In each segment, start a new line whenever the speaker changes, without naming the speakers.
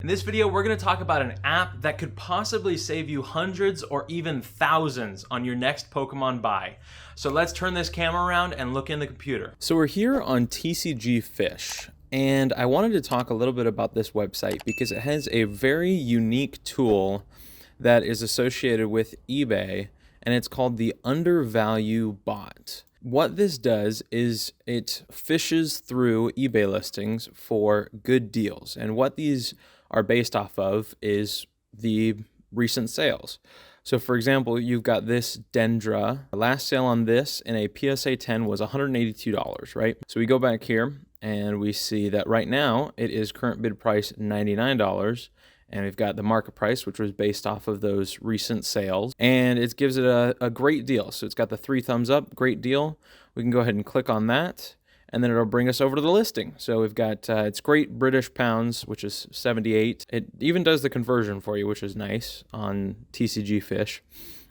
In this video, we're going to talk about an app that could possibly save you hundreds or even thousands on your next Pokemon buy. So let's turn this camera around and look in the computer. So we're here on TCG Fish, and I wanted to talk a little bit about this website because it has a very unique tool that is associated with eBay, and it's called the Undervalue Bot. What this does is it fishes through eBay listings for good deals, and what these are based off of is the recent sales. So for example, you've got this Dendra. Last sale on this in a PSA 10 was $182, right? So we go back here and we see that right now it is current bid price $99. And we've got the market price, which was based off of those recent sales. And it gives it a great deal. So it's got the 3 thumbs up, great deal. We can go ahead and click on that, and then it'll bring us over to the listing. So we've got, it's Great British Pounds, which is 78. It even does the conversion for you, which is nice on TCG Fish.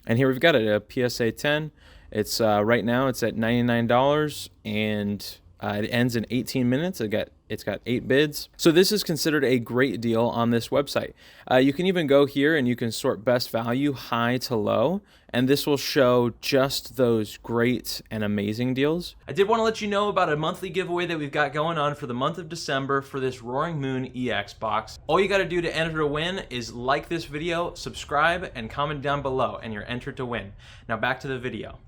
And here we've got it, a PSA 10. It's right now it's at $99, and it ends in 18 minutes. It's got 8 bids. So this is considered a great deal on this website. You can even go here and you can sort best value high to low, and this will show just those great and amazing deals. I did want to let you know about a monthly giveaway that we've got going on for the month of December for this Roaring Moon EX box. All you got to do to enter to win is like this video, subscribe, and comment down below, and you're entered to win. Now back to the video.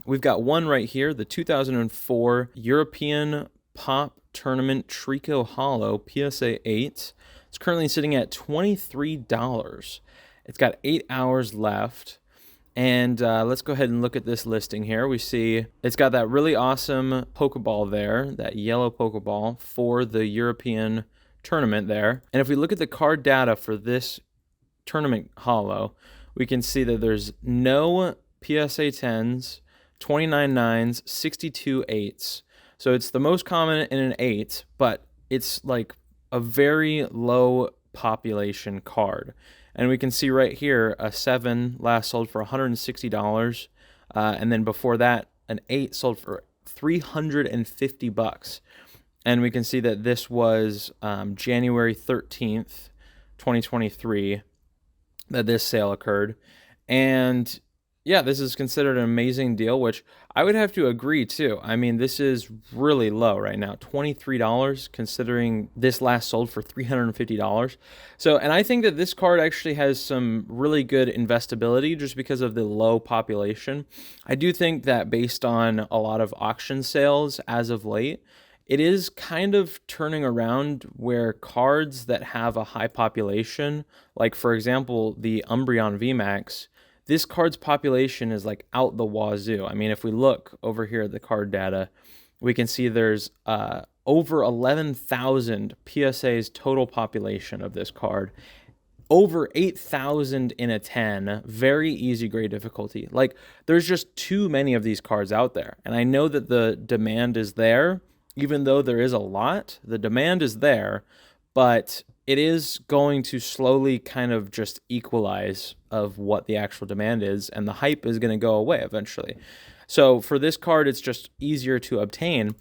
We've got one right here, the 2004 European Pop Tournament Trico Holo PSA 8. It's currently sitting at $23. It's got 8 hours left. And let's go ahead and look at this listing here. We see it's got that really awesome Pokeball there, that yellow Pokeball for the European tournament there. And if we look at the card data for this tournament holo, we can see that there's no PSA 10s, 29 9s, 62 8s. So it's the most common in an 8, but it's like a very low population card. And we can see right here a 7 last sold for $160, and then before that an 8 sold for $350. And we can see that this was January 13th, 2023 that this sale occurred. And yeah, this is considered an amazing deal, which I would have to agree too. I mean, this is really low right now, $23, considering this last sold for $350. So, and I think that this card actually has some really good investability just because of the low population. I do think that based on a lot of auction sales as of late, it is kind of turning around where cards that have a high population, like for example, the Umbreon VMAX, this card's population is like out the wazoo. I mean, if we look over here at the card data, we can see there's over 11,000 PSA's total population of this card. Over 8,000 in a 10, very easy grade difficulty. Like, there's just too many of these cards out there. And I know that the demand is there, even though there is a lot, the demand is there, but it is going to slowly kind of just equalize of what the actual demand is, and the hype is going to go away eventually. So for this card, it's just easier to obtain.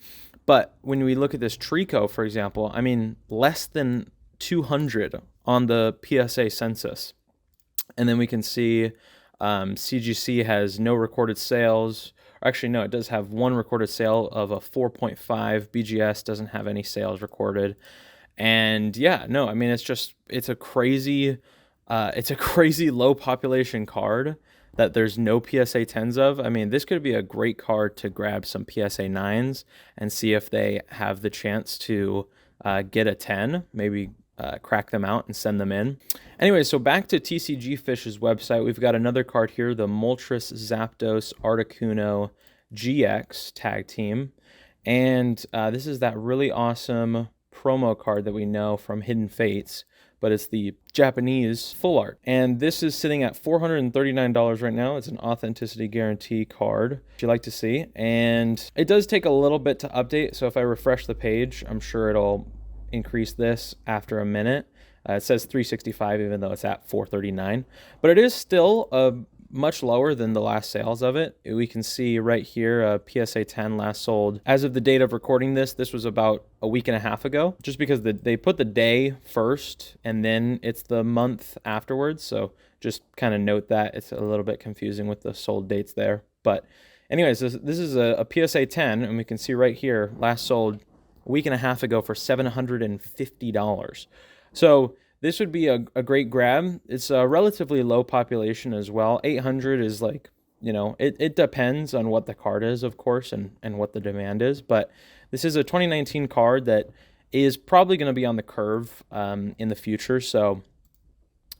But when we look at this Trico, for example, I mean, less than 200 on the PSA census. And then we can see CGC has no recorded sales. Actually, no, it does have one recorded sale of a 4.5. BGS doesn't have any sales recorded. And yeah, no, I mean, it's a crazy low population card that there's no PSA 10s of. I mean, this could be a great card to grab some PSA 9s and see if they have the chance to get a 10, maybe crack them out and send them in. Anyway, so back to TCG Fish's website, we've got another card here, the Moltres Zapdos Articuno GX tag team. And this is that really awesome promo card that we know from Hidden Fates, but it's the Japanese full art. And this is sitting at $439 right now. It's an authenticity guarantee card, which you like to see. And it does take a little bit to update. So if I refresh the page, I'm sure it'll increase this after a minute. It says 365, even though it's at 439. But it is still a much lower than the last sales of it. We can see right here, PSA 10 last sold. As of the date of recording this was about a week and a half ago, just because they put the day first and then it's the month afterwards. So just kind of note that. It's a little bit confusing with the sold dates there. But anyways, this is a PSA 10, and we can see right here, last sold a week and a half ago for $750. So this would be a great grab. It's a relatively low population as well. 800 is like, you know, it depends on what the card is, of course, and what the demand is. But this is a 2019 card that is probably going to be on the curve in the future. So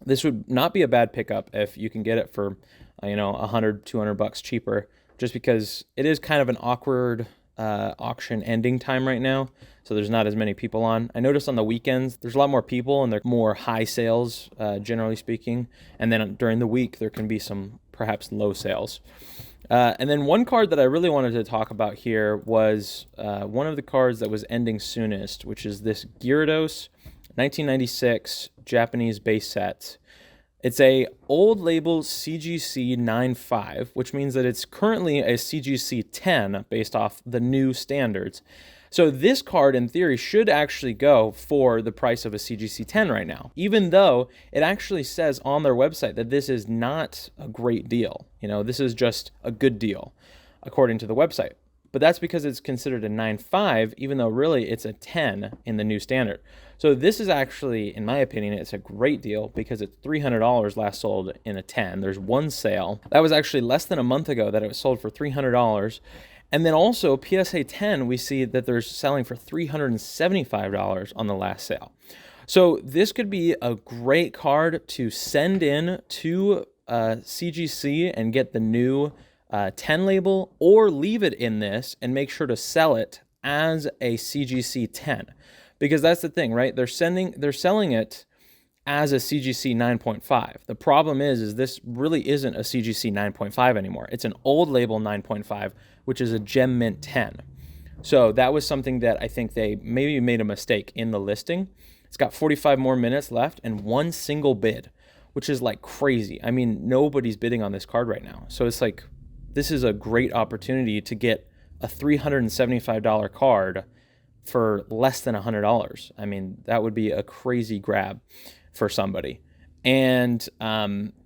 this would not be a bad pickup if you can get it for, you know, $100, $200 cheaper, just because it is kind of an awkward auction ending time right now. So there's not as many people on. I noticed on the weekends, there's a lot more people and they're more high sales, generally speaking. And then during the week, there can be some perhaps low sales. And then one card that I really wanted to talk about here was one of the cards that was ending soonest, which is this Gyarados 1996 Japanese base set. It's a old label CGC 9.5, which means that it's currently a CGC 10 based off the new standards. So this card, in theory, should actually go for the price of a CGC 10 right now, even though it actually says on their website that this is not a great deal. You know, this is just a good deal, according to the website. But that's because it's considered a 9.5, even though really it's a 10 in the new standard. So this is actually, in my opinion, it's a great deal because it's $300 last sold in a 10. There's one sale. That was actually less than a month ago that it was sold for $300. And then also PSA 10, we see that they're selling for $375 on the last sale. So this could be a great card to send in to CGC and get the new 10 label, or leave it in this and make sure to sell it as a CGC 10, because that's the thing, right? They're selling it as a CGC 9.5. The problem is this really isn't a CGC 9.5 anymore. It's an old label 9.5, which is a Gem Mint 10. So that was something that I think they maybe made a mistake in the listing. It's got 45 more minutes left and one single bid, which is like crazy. I mean, nobody's bidding on this card right now. So it's like, this is a great opportunity to get a $375 card for less than $100. I mean, that would be a crazy grab for somebody. And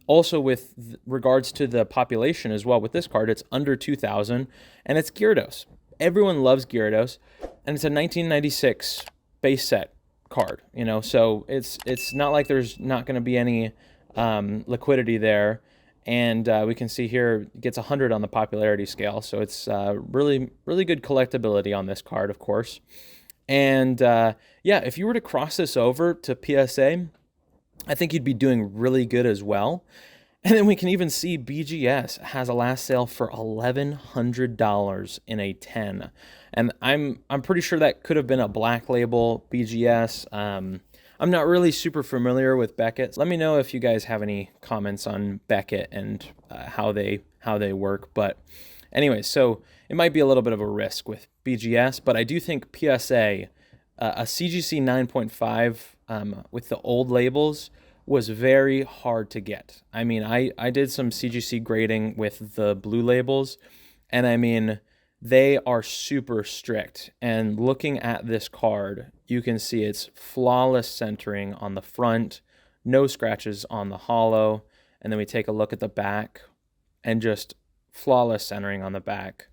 also with regards to the population as well, with this card, it's under 2,000 and it's Gyarados. Everyone loves Gyarados, and it's a 1996 base set card, you know, so it's not like there's not going to be any liquidity there. And we can see here it gets 100 on the popularity scale. So it's really, really good collectability on this card, of course. And yeah, if you were to cross this over to PSA, I think you'd be doing really good as well. And then we can even see BGS has a last sale for $1,100 in a 10. And I'm pretty sure that could have been a black label BGS. I'm not really super familiar with Beckett. Let me know if you guys have any comments on Beckett and how they work. But anyway, so it might be a little bit of a risk with BGS, but I do think PSA, a CGC 9.5 with the old labels was very hard to get. I mean, I did some CGC grading with the blue labels, and I mean, they are super strict. And looking at this card, you can see it's flawless centering on the front, no scratches on the hollow. And then we take a look at the back and just flawless centering on the back.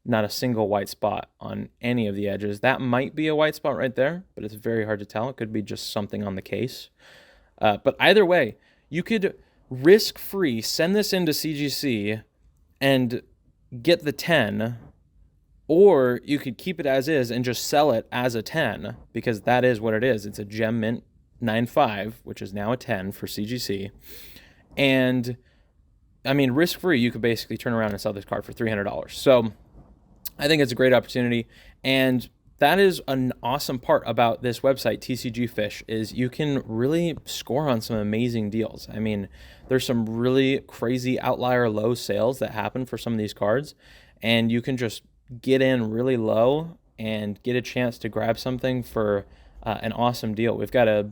Not a single white spot on any of the edges. That might be a white spot right there, but it's very hard to tell. It could be just something on the case. But either way, you could risk-free send this into CGC and get the 10, or you could keep it as is and just sell it as a 10, because that is what it is. It's a Gem Mint 9.5, which is now a 10 for CGC. And, I mean, risk-free, you could basically turn around and sell this card for $300. So I think it's a great opportunity. And that is an awesome part about this website, TCG Fish, is you can really score on some amazing deals. I mean, there's some really crazy outlier low sales that happen for some of these cards, and you can just get in really low and get a chance to grab something for an awesome deal. We've got a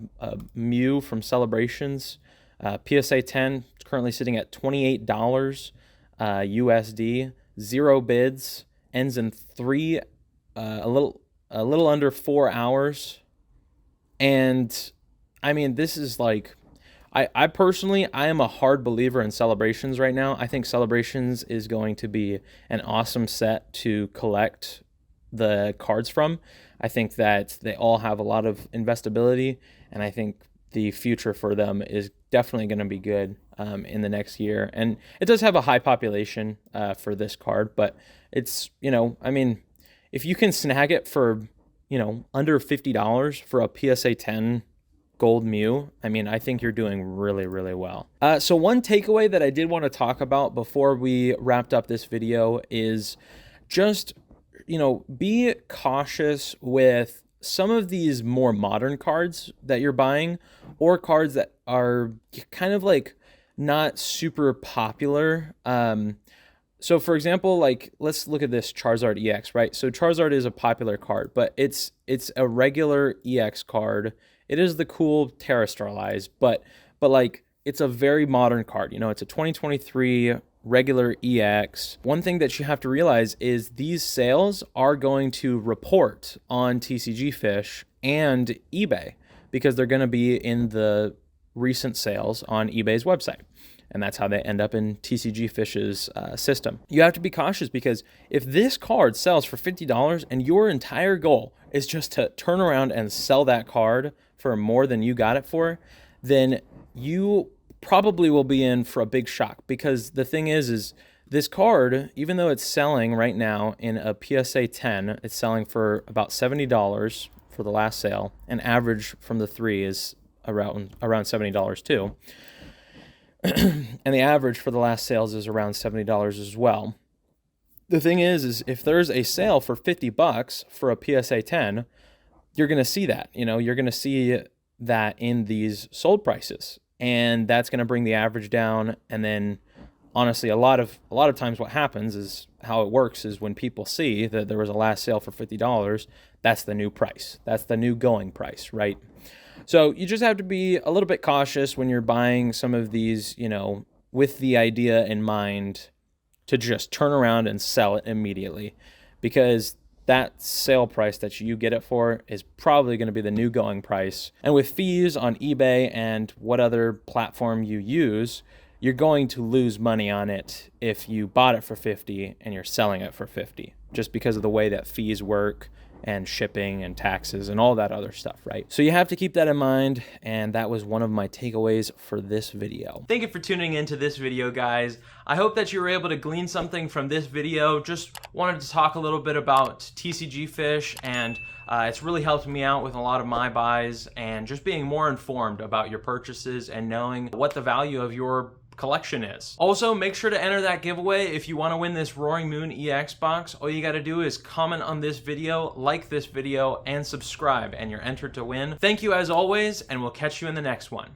Mew from Celebrations PSA 10 is currently sitting at $28 USD, 0 bids, ends in a little under 4 hours. And I mean, this is like, I personally, I am a hard believer in Celebrations right now. I think Celebrations is going to be an awesome set to collect the cards from. I think that they all have a lot of investability, and I think the future for them is definitely going to be good in the next year. And it does have a high population for this card, but it's, you know, I mean, if you can snag it for, you know, under $50 for a PSA 10 Gold Mew, I mean, I think you're doing really, really well. So one takeaway that I did want to talk about before we wrapped up this video is just, you know, be cautious with some of these more modern cards that you're buying, or cards that are kind of like not super popular. So for example, like, let's look at this Charizard EX, right? So Charizard is a popular card, but it's a regular EX card. It is the cool Terastallized, but like, it's a very modern card. You know, it's a 2023 regular EX. One thing that you have to realize is these sales are going to report on TCGfish and eBay, because they're going to be in the recent sales on eBay's website. And that's how they end up in TCGfish's system. You have to be cautious, because if this card sells for $50 and your entire goal is just to turn around and sell that card for more than you got it for, then you probably will be in for a big shock. Because the thing is this card, even though it's selling right now in a PSA 10, it's selling for about $70 for the last sale, and average from the 3 is around $70 too. And the average for the last sales is around $70 as well. The thing is if there's a sale for $50 for a PSA 10, you're going to see that, you know, you're going to see that in these sold prices, and that's going to bring the average down. And then honestly, a lot of times what happens is, how it works is, when people see that there was a last sale for $50, that's the new price. That's the new going price, right? So you just have to be a little bit cautious when you're buying some of these, you know, with the idea in mind to just turn around and sell it immediately, because that sale price that you get it for is probably going to be the new going price. And with fees on eBay and what other platform you use, you're going to lose money on it if you bought it for $50 and you're selling it for $50, just because of the way that fees work, and shipping and taxes and all that other stuff, right? So you have to keep that in mind, and that was one of my takeaways for this video. Thank you for tuning into this video, guys. I hope that you were able to glean something from this video. Just wanted to talk a little bit about TCGfish, and it's really helped me out with a lot of my buys, and just being more informed about your purchases and knowing what the value of your collection is. Also, make sure to enter that giveaway if you want to win this Roaring Moon EX box. All you got to do is comment on this video, like this video, and subscribe, and you're entered to win. Thank you as always, and we'll catch you in the next one.